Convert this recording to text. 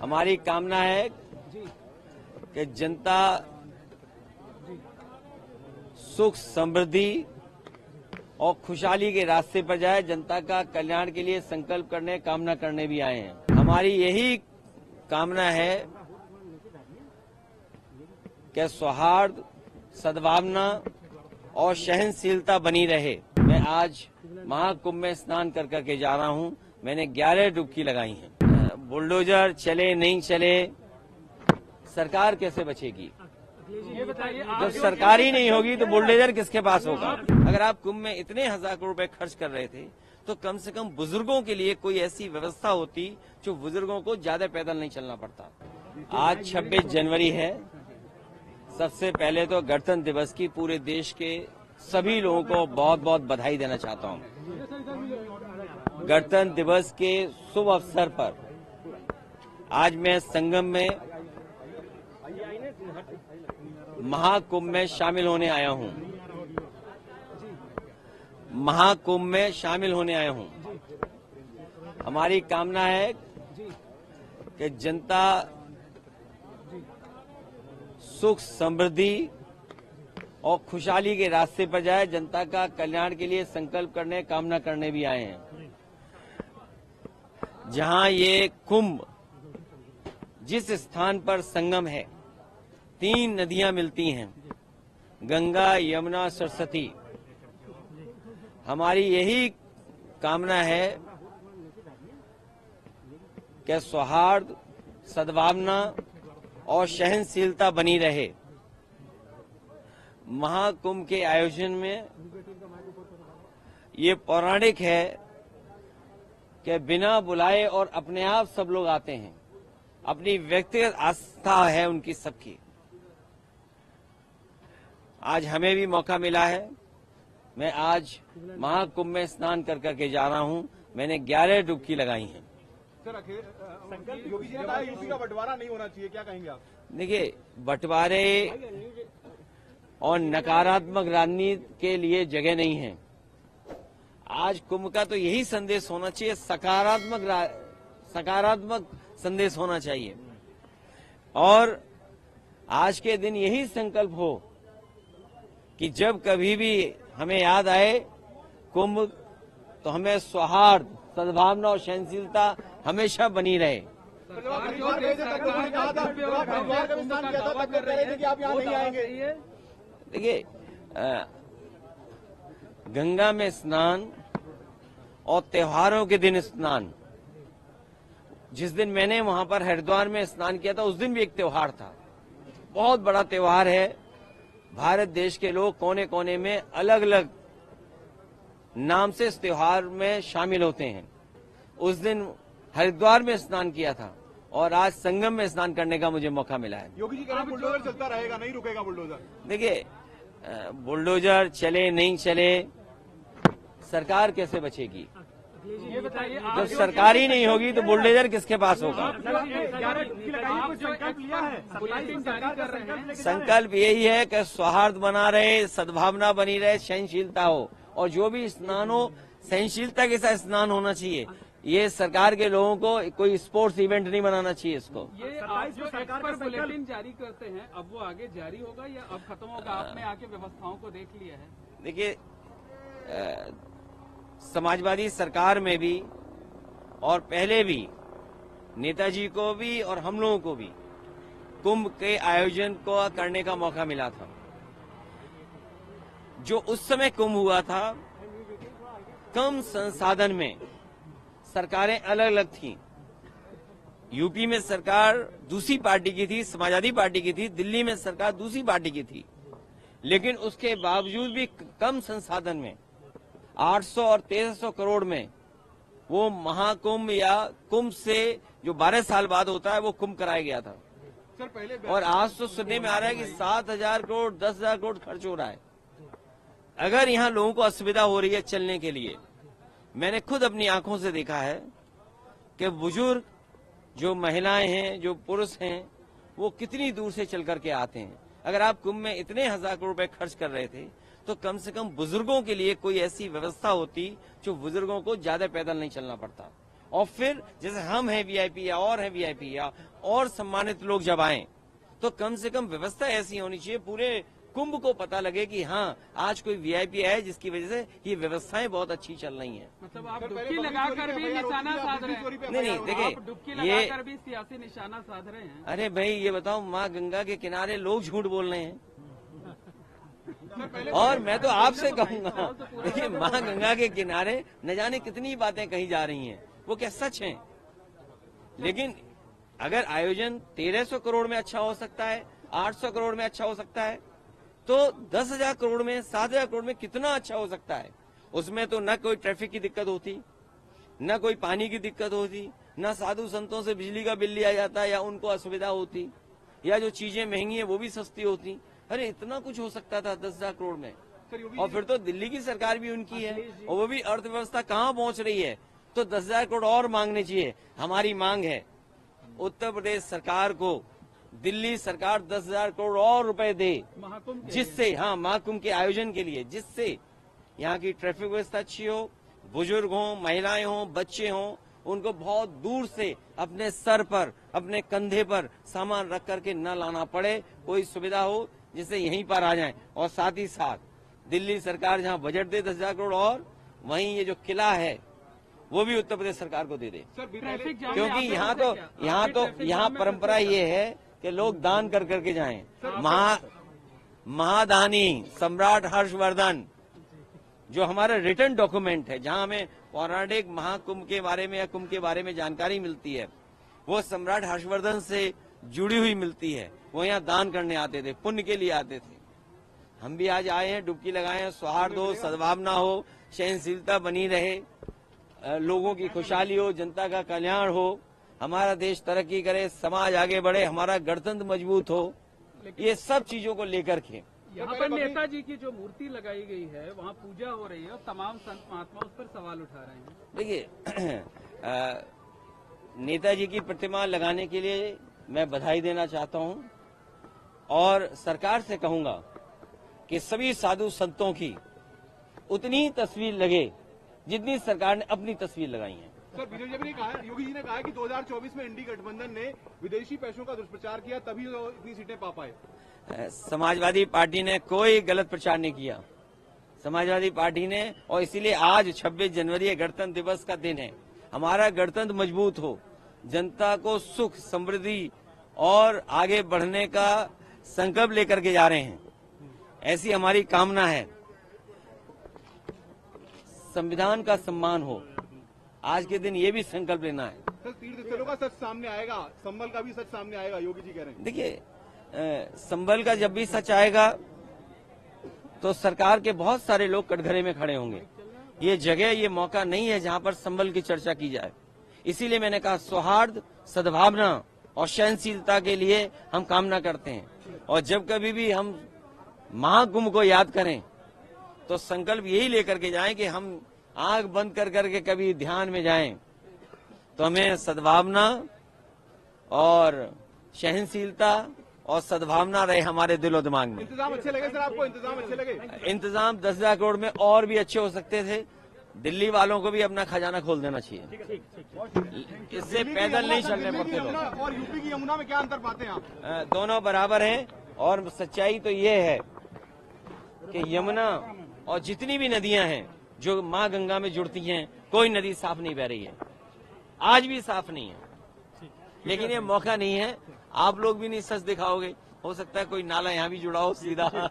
हमारी कामना है कि जनता सुख समृद्धि और खुशहाली के रास्ते पर जाए। जनता का कल्याण के लिए संकल्प करने, कामना करने भी आए हैं। हमारी यही कामना है कि सौहार्द, सद्भावना और सहनशीलता बनी रहे। मैं आज महाकुंभ में स्नान कर करके जा रहा हूं। मैंने 11 डुबकी लगाई हैं। बुलडोजर चले नहीं चले, सरकार कैसे बचेगी? जब सरकार ही नहीं होगी तो बुलडोजर किसके पास होगा? अगर आप कुंभ में इतने हजार करोड़ रुपए खर्च कर रहे थे तो कम से कम बुजुर्गों के लिए कोई ऐसी व्यवस्था होती जो बुजुर्गों को ज्यादा पैदल नहीं चलना पड़ता। आज 26 जनवरी है। सबसे पहले तो गणतंत्र दिवस की पूरे देश के सभी लोगों को बहुत बहुत बधाई देना चाहता हूं। गणतंत्र दिवस के शुभ अवसर पर आज मैं संगम में महाकुंभ में शामिल होने आया हूं। महाकुंभ में शामिल होने आया हूं। हमारी कामना है कि जनता सुख समृद्धि और खुशहाली के रास्ते पर जाए। जनता का कल्याण के लिए संकल्प करने, कामना करने भी आए हैं। जहां ये कुंभ, जिस स्थान पर संगम है, 3 नदियां मिलती हैं, गंगा, यमुना, सरस्वती। हमारी यही कामना है कि सौहार्द, सद्भावना और सहनशीलता बनी रहे। महाकुंभ के आयोजन में ये पौराणिक है कि बिना बुलाए और अपने आप सब लोग आते हैं। अपनी व्यक्तिगत आस्था है उनकी सबकी। आज हमें भी मौका मिला है। मैं आज महाकुंभ में स्नान कर करके जा रहा हूं। मैंने 11 डुबकी लगाई हैं। सर, योगी जी ने कहा यूपी का बंटवारा नहीं होना चाहिए, क्या कहेंगे आप? देखिए, बंटवारे और नकारात्मक राजनीति के लिए जगह नहीं है। आज कुंभ का तो यही संदेश होना चाहिए, सकारात्मक संदेश होना चाहिए। और आज के दिन यही संकल्प हो कि जब कभी भी हमें याद आए कुंभ, तो हमें सौहार्द, सद्भावना और सहनशीलता हमेशा बनी रहे। देखिए, गंगा में स्नान और त्योहारों के दिन स्नान, जिस दिन मैंने वहां पर हरिद्वार में स्नान किया था उस दिन भी एक त्योहार था। बहुत बड़ा त्योहार है। भारत देश के लोग कोने कोने में अलग अलग नाम से इस त्योहार में शामिल होते हैं। उस दिन हरिद्वार में स्नान किया था और आज संगम में स्नान करने का मुझे मौका मिला है। योगी जी कह रहे हैं बुलडोजर चलता रहेगा, नहीं रुकेगा बुलडोजर। देखिए, बुलडोजर चले नहीं चले, सरकार कैसे बचेगी? जब सरकार ही नहीं होगी तो बुलडोजर किसके पास होगा? संकल्प यही है कि सौहार्द बना रहे, सद्भावना बनी रहे, सहनशीलता हो, और जो भी स्नान हो सहनशीलता के साथ स्नान होना चाहिए। ये सरकार के लोगों को कोई स्पोर्ट्स इवेंट नहीं बनाना चाहिए इसको। ये आप जो सरकार पर बुलेटिन जारी करते हैं, अब वो आगे जारी होगा या अब खत्म होगा? आपने आके व्यवस्थाओं को देख लिया है? देखिए, समाजवादी सरकार में भी और पहले भी नेताजी को भी और हम लोगों को भी कुंभ के आयोजन को करने का मौका मिला था। जो उस समय कुंभ हुआ था, कम संसाधन में सरकारें अलग अलग थीं। यूपी में सरकार दूसरी पार्टी की थी, समाजवादी पार्टी की थी। दिल्ली में सरकार दूसरी पार्टी की थी। लेकिन उसके बावजूद भी कम संसाधन में 800 और 1300 करोड़ में वो महाकुंभ या कुंभ से जो 12 साल बाद होता है वो कुंभ कराया गया था। सर, पहले और आज तो सुनने में आ रहा है कि 7,000 करोड़ 10,000 करोड़ खर्च हो रहा है। अगर यहाँ लोगों को असुविधा हो रही है चलने के लिए, मैंने खुद अपनी आंखों से देखा है कि बुजुर्ग, जो महिलाएं हैं, जो पुरुष हैं, वो कितनी दूर से चल करके आते हैं। अगर आप कुंभ में इतने हजार करोड़ रुपए खर्च कर रहे थे तो कम से कम बुजुर्गों के लिए कोई ऐसी व्यवस्था होती जो बुजुर्गों को ज्यादा पैदल नहीं चलना पड़ता। और फिर जैसे हम हैं वीआईपी या और हैं वीआईपी या और सम्मानित लोग जब आए तो कम से कम व्यवस्था ऐसी होनी चाहिए, पूरे कुंभ को पता लगे कि हाँ आज कोई वीआईपी है जिसकी वजह से ये व्यवस्थाएं बहुत अच्छी चल रही हैं। मतलब आप डुबकी लगाकर भी निशाना साध रहे हैं। नहीं आप डुबकी देखिए ये लगाकर भी सियासी निशाना साध रहे हैं। अरे भाई ये बताओ, माँ गंगा के किनारे लोग झूठ बोल रहे हैं और मैं तो आपसे कहूंगा देखिए माँ गंगा के किनारे न जाने कितनी बातें कही जा रही हैं, वो क्या सच हैं? लेकिन अगर आयोजन 1300 करोड़ में अच्छा हो सकता है, 800 करोड़ में अच्छा हो सकता है, तो 10,000 करोड़ में 7,000 करोड़ में कितना अच्छा हो सकता है। उसमें तो न कोई ट्रैफिक की दिक्कत होती, न कोई पानी की दिक्कत होती, न साधु संतों से बिजली का बिल लिया जाता या उनको असुविधा होती, या जो चीजें महंगी है वो भी सस्ती होती। अरे इतना कुछ हो सकता था 10,000 करोड़ में। और फिर तो दिल्ली की सरकार भी उनकी है और वो भी अर्थव्यवस्था कहाँ पहुंच रही है, तो 10,000 करोड़ और मांगने चाहिए। हमारी मांग है उत्तर प्रदेश सरकार को दिल्ली सरकार 10,000 करोड़ और रुपए दे, जिससे हाँ महाकुंभ के आयोजन के लिए, जिससे यहाँ की ट्रैफिक व्यवस्था अच्छी हो, बुजुर्ग हों, महिलाएं हों, बच्चे हों, उनको बहुत दूर से अपने सर पर, अपने कंधे पर सामान रख करके न लाना पड़े, कोई सुविधा हो जिससे यहीं पर आ जाएं। और साथ ही साथ दिल्ली सरकार जहाँ बजट दे 10,000 करोड़, और वहीं ये जो किला है वो भी उत्तर प्रदेश सरकार को दे दे, क्योंकि यहाँ परंपरा ये है कि लोग दान कर करके जाएं। महादानी सम्राट हर्षवर्धन जो हमारा रिटर्न डॉक्यूमेंट है, जहां हमें पौराणिक महाकुंभ के बारे में या कुंभ के बारे में जानकारी मिलती है, वो सम्राट हर्षवर्धन से जुड़ी हुई मिलती है। वो यहाँ दान करने आते थे, पुण्य के लिए आते थे। हम भी आज आए हैं, डुबकी लगाए हैं, सौहार्द हो, सद्भावना हो, सहनशीलता बनी रहे, लोगों की खुशहाली हो, जनता का कल्याण हो, हमारा देश तरक्की करे, समाज आगे बढ़े, हमारा गणतंत्र मजबूत हो, ये सब चीजों को लेकर के यहाँ पर नेताजी की जो मूर्ति लगाई गई है वहाँ पूजा हो रही है और तमाम संत महात्मा उस पर सवाल उठा रहे हैं। देखिए नेताजी की प्रतिमा लगाने के लिए मैं बधाई देना चाहता हूँ और सरकार से कहूंगा कि सभी साधु संतों की उतनी ही तस्वीर लगे जितनी सरकार ने अपनी तस्वीर लगाई है। सर योगी जी ने कहा है कि 2024 में इंडी गठबंधन ने विदेशी पैसों का दुष्प्रचार किया, तभी तो इतनी सीटें पा पाए। समाजवादी पार्टी ने कोई गलत प्रचार नहीं किया। समाजवादी पार्टी ने, और इसीलिए आज 26 जनवरी गणतंत्र दिवस का दिन है, हमारा गणतंत्र मजबूत हो, जनता को सुख, समृद्धि और आगे बढ़ने का संकल्प लेकर के जा रहे हैं, ऐसी हमारी कामना है। संविधान का सम्मान हो, आज के दिन ये भी संकल्प लेना है। सर तीर्थ स्थलों का सच सामने आएगा, संभल का भी सच सामने आएगा, योगी जी कह रहे हैं। देखिए संभल का जब भी सच आएगा तो सरकार के बहुत सारे लोग कटघरे में खड़े होंगे। ये जगह, ये मौका नहीं है जहां पर संभल की चर्चा की जाए। इसीलिए मैंने कहा सौहार्द, सद्भावना और सहनशीलता के लिए हम कामना करते हैं। और जब कभी भी हम महाकुंभ को याद करें तो संकल्प यही लेकर के जाएं कि हम आंख बंद कर करके कभी ध्यान में जाएं तो हमें सद्भावना और सहनशीलता और सद्भावना रहे हमारे दिलो दिमाग में। इंतजाम अच्छे लगे सर आपको? इंतजाम अच्छे लगे? इंतजाम 10,000 करोड़ में और भी अच्छे हो सकते थे। दिल्ली वालों को भी अपना खजाना खोल देना चाहिए। इससे पैदल नहीं चलने पड़ते लोग। और यूपी की यमुना में क्या अंतर पाते हैं आप? दोनों बराबर हैं और सच्चाई तो ये है कि यमुना और जितनी भी नदियां हैं जो माँ गंगा में जुड़ती हैं, कोई नदी साफ नहीं बह रही है, आज भी साफ नहीं है। लेकिन ये मौका नहीं है, आप लोग भी नहीं सच दिखाओगे, हो सकता है कोई नाला यहाँ भी जुड़ा हो सीधा।